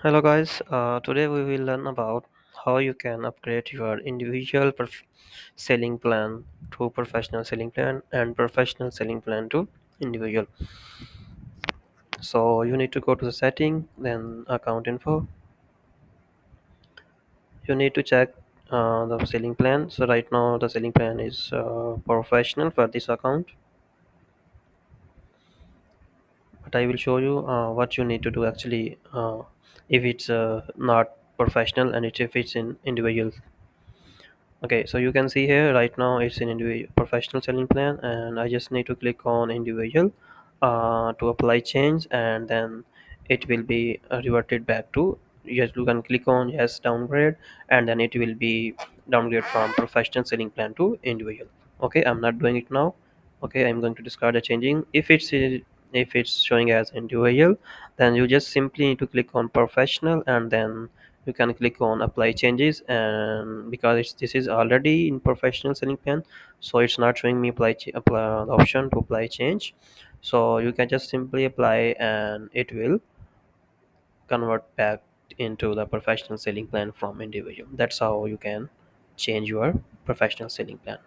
Hello guys, today we will learn about how you can upgrade your individual selling plan to professional selling plan and professional selling plan to individual. So you need to go to the setting, then account info. You need to check the selling plan. So right now the selling plan is professional for this account, but I will show you what you need to do actually if it's not professional and if it's in individual. Okay, so you can see here right now it's an individual professional selling plan, and I just need to click on individual to apply change, and then it will be reverted back to, yes, you can click on yes downgrade, and then it will be downgrade from professional selling plan to individual. Okay, I'm not doing it now. Okay, I'm going to discard the changing. If it's showing as individual, then you just simply need to click on professional, and then you can click on apply changes. And because this is already in professional selling plan, so it's not showing me apply the option to apply change. So you can just simply apply, and it will convert back into the professional selling plan from individual. That's how you can change your professional selling plan.